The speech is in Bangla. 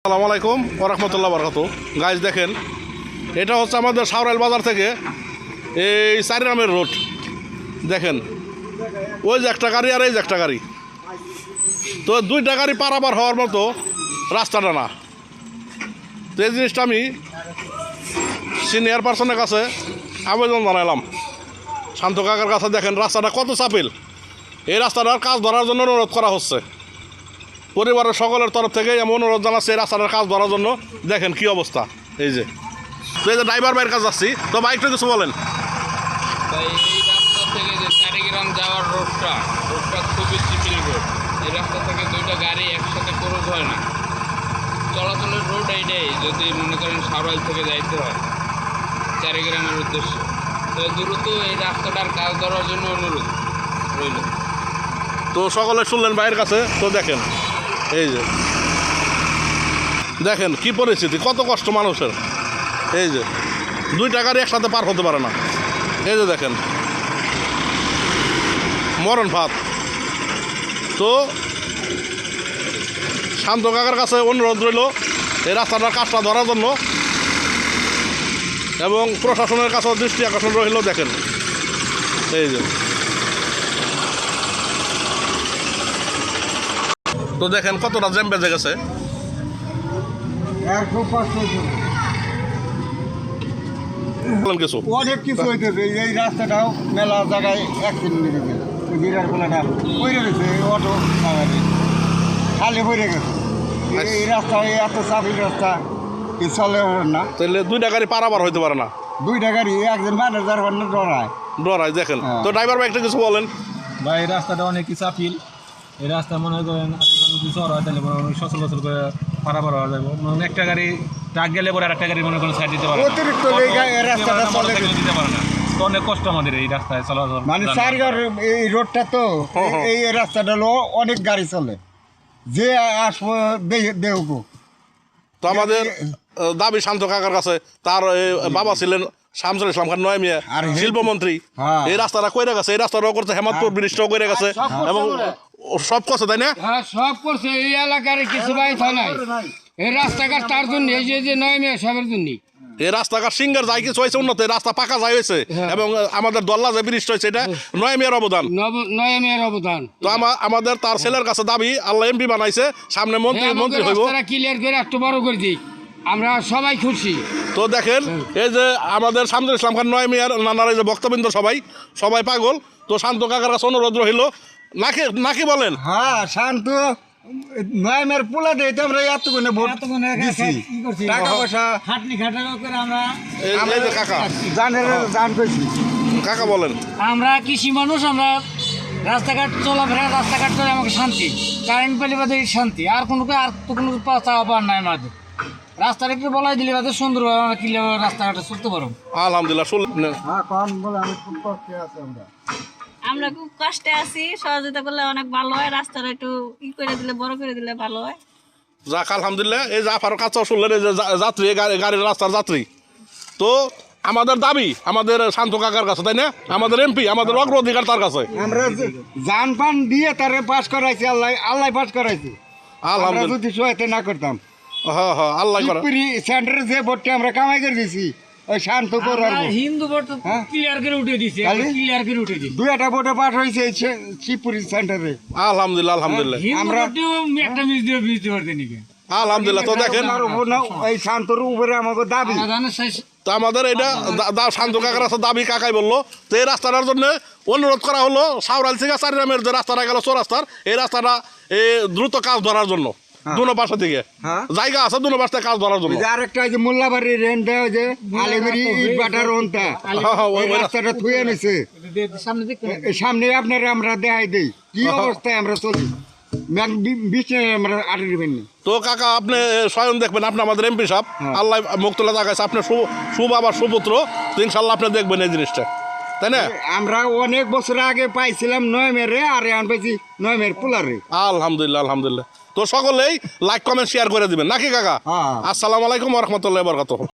আসসালামু আলাইকুম ওয়া রাহমাতুল্লাহি ওয়া বারাকাতুহু। গাইস দেখেন, এটা হচ্ছে আমাদের সাউরাইল বাজার থেকে এই চারিরামের রোড। দেখেন ওই যে একটা গাড়ি আর এই যে একটা গাড়ি, তো দুইটা গাড়ি পারাপার হওয়ার মতো রাস্তাটা না। তো এই জিনিসটা আমি সিনিয়র পার্সনের কাছে আবেদন জানালাম, শান্ত কাকার কাছে। দেখেন রাস্তাটা কত চাপিল, এই রাস্তাটার কাজ ধরার জন্য অনুরোধ করা হচ্ছে। পরিবারের সকলের তরফ থেকে এমন অনুরোধ জানাচ্ছে এই রাস্তাটার কাজ ধরার জন্য। দেখেন কি অবস্থা। এই যে তো এই যে ড্রাইভার ভাইয়ের কাছে যাচ্ছি, তো বাইকটা কিছু বলেন। তাই এই রাস্তা থেকে যে চারিগ্রাম যাওয়ার রোডটা খুবই চিপিল রোড। এই রাস্তা থেকে দুইটা গাড়ি একসাথে ক্রস হয় না। চলাচলের রোড এইটাই, যদি মনে করেন সাউরাইল থেকে যাইতে হয় চারিগ্রামের উদ্দেশ্যে, তো দ্রুত এই রাস্তাটার কাজ ধরার জন্য অনুরোধ রইল। তো সকলে শুনলেন ভাইয়ের কাছে। তো দেখেন এই যে দেখেন কি পরিস্থিতি, কত কষ্ট মানুষের। এই যে দুইটা গাড়ি একসাথে পার হতে পারে না। এই যে দেখেন মরণ ফাঁদ। তো শান্ত কাকার কাছে অনুরোধ রইল এই রাস্তাটার কাজটা ধরার জন্য, এবং প্রশাসনের কাছেও দৃষ্টি আকর্ষণ রইল। দেখেন এই যে, তো দেখেন কতটা জ্যাম বেজে গেছে। কিছু অনেক কিছু হইতেছে। এই রাস্তাটাও মেলা জায়গায় অ্যাক্সিডেন্ট হয়েছে। বিরাট গোলাটা পড়ে গেছে, অটো খালি পড়ে গেছে। এই রাস্তা এত চাপির রাস্তা কি চলে না। তাহলে দুইটা গাড়ি পারাবার হইতে পারে না। দুইটা গাড়ি একজন ম্যানেজার ডরায় ডরাই। দেখেন তো ড্রাইভার ভাই একটা কিছু বলেন। ভাই এই রাস্তাটা অনেক চাপিল। এই রাস্তা মনে করেন যদি চড় হয় তাহলে সচল করে পারাপার হওয়া যাবে। একটা গাড়ি ট্রাক গেলে পরে আর একটা গাড়ি মনে করেন সাইড দিতে পারে, অতিরিক্ত রাস্তাটা চলে দিতে পারে না। তো অনেক কষ্ট আমাদের এই রাস্তায় চলাচল। মানে চারগাঁর এই রোডটা তো এই রাস্তাটা হলো অনেক গাড়ি চলে, যে আসবো দেহবো। তো আমাদের দাবি শান্ত কাকার কাছে, তার বাবা ছিলেন শামসুল ইসলাম খান নয় মিয়া, আর শিল্পমন্ত্রী। হ্যাঁ। এই রাস্তাটা কইরা গেছে, এই রাস্তাটাও করছে, হেমাদপুর ব্রিজটাও কইরা গেছে, এবং সব করছে, তাই না? হ্যাঁ, সব করছে। এই এলাকার কিছু বাইক হয় নাই। এই রাস্তাঘাট তার জন্য, এই যে নয় মেয়ে সবের জন্য। এই রাস্তাঘাট সিঙ্গার যাই কিছু হয়েছে উন্নত, রাস্তা পাকা যাই হয়েছে, এবং আমাদের দল্লা যে ব্রিজটা হয়েছে এটা নয় মেয়ের অবদান। নয় মেয়ের অবদান। তো আমাদের তার ছেলের কাছে দাবি, আল্লাহ এমপি বানাইছে, সামনে মন্ত্রী হইব। ক্লিয়ার করে একটু বড় করে দিই, আমরা সবাই খুশি। তো দেখেন এই যে আমাদের শামসুল ইসলাম খান নয় মেয়ার নানার এই যে বক্তবৃন্দ সবাই পাগল। তো শান্ত কাকার কাছে অনুরোধ রইল, নাকি বলেন। হ্যাঁ, শান্ত নয়মের পোলা দিয়ে আমরা এতক্ষণে ভোট দিছি। টাকা পয়সা খাটনি খাটা করে আমরা এই যে কাকা জান করছি। কাকা বলেন। আমরা কৃষি মানুষ, আমরা রাস্তাঘাট চলাফেরা, রাস্তাঘাট চলে আমাকে শান্তি, কারেন্ট পেলে বাদে শান্তি। আর কোনো চাওয়া নাই আমাদের। রাস্তাটা একটু বলাই দিলে বাদে সুন্দরভাবে আমরা কিভাবে রাস্তাঘাটে চলতে পারবো। আলহামদুলিল্লাহ শুনলেন। হ্যাঁ, কম বলে আমি খুব কষ্টে আছি। আমরা খুব কষ্টে আছি, সহযোগিতা করলে অনেক ভালো হয়। রাস্তাটা একটু করে দিলে, বড় করে দিলে ভালো হয়। যাক আলহামদুলিল্লাহ। এই যে আফার কাছে শুনলেন, এই যে যাত্রী, গাড়ির রাস্তার যাত্রী। তো আমাদের দাবি আমাদের শান্ত কাকার কাছে, তাই না? আমাদের এমপি, আমাদের অগ্রাধিকার তার কাছে। আমরা জান পান দিয়ে তারে পাস করাইছি, আল্লাহ পাস করাইছি। আলহামদুলিল্লাহ। যদি সহায়তা না করতাম, হ্যাঁ হ্যাঁ, আল্লাহ করে। সেন্টারে যে ভোটটা আমরা কামাই করে দিয়েছি, ওই শান্ত হিন্দু ভোট ক্লিয়ার করে উঠে দিছে, ক্লিয়ার করে উঠে দিছে। দুইটা ভোটে পাস হয়েছে শিবপুরি সেন্টারে। আলহামদুলিল্লাহ আলহামদুলিল্লাহ আমরা একটা মিস দিয়ে দিতে পারতেন নাকি। আলহামদুলিল্লাহ। তো দেখেন এই শান্তর উপরে আমাকে দাবি। তো আমাদের এটা শান্ত কাকার কাছে দাবি, কাকাই বললো। তো এই রাস্তাটার জন্য অনুরোধ করা হলো সাউরাইল থেকে চারিরামের যে রাস্তাটা গেল চৌরাস্তার, এই রাস্তাটা দ্রুত কাজ ধরার জন্য। দুনো পাশে থেকে জায়গা আছে, দুনো পাশে কাজ ধরার জন্য। আরেকটা যে মোল্লাবাড়ি রেন দেওয়া যে আলিমেরি ইটবাটার ওনটা, ওই রাস্তাটা থুয়ে নিছে সামনে। আপনারা আমরা দেখাই দিই কি অবস্থায় আমরা চলি। আমরা আটে দিবেন না। তো কাকা আপনি স্বয়ং দেখবেন, আপনি আমাদের এমপি সাহেব, আল্লাহ মুক্তলা জায়গাছে, আপনি সুবাবার সুপুত্র। তো ইনশাল্লাহ আপনি দেখবেন এই জিনিসটা, তাই না? আমরা অনেক বছর আগে পাইছিলাম নয়মের রে, আর এখন পাইছি নয়মের পোলারে। আলহামদুলিল্লাহ আলহামদুলিল্লাহ। তো সকলেই লাইক কমেন্ট শেয়ার করে দিবেন, নাকি কাকা? আসসালামু আলাইকুম ওয়া রাহমাতুল্লাহি ওয়া বারাকাতুহু।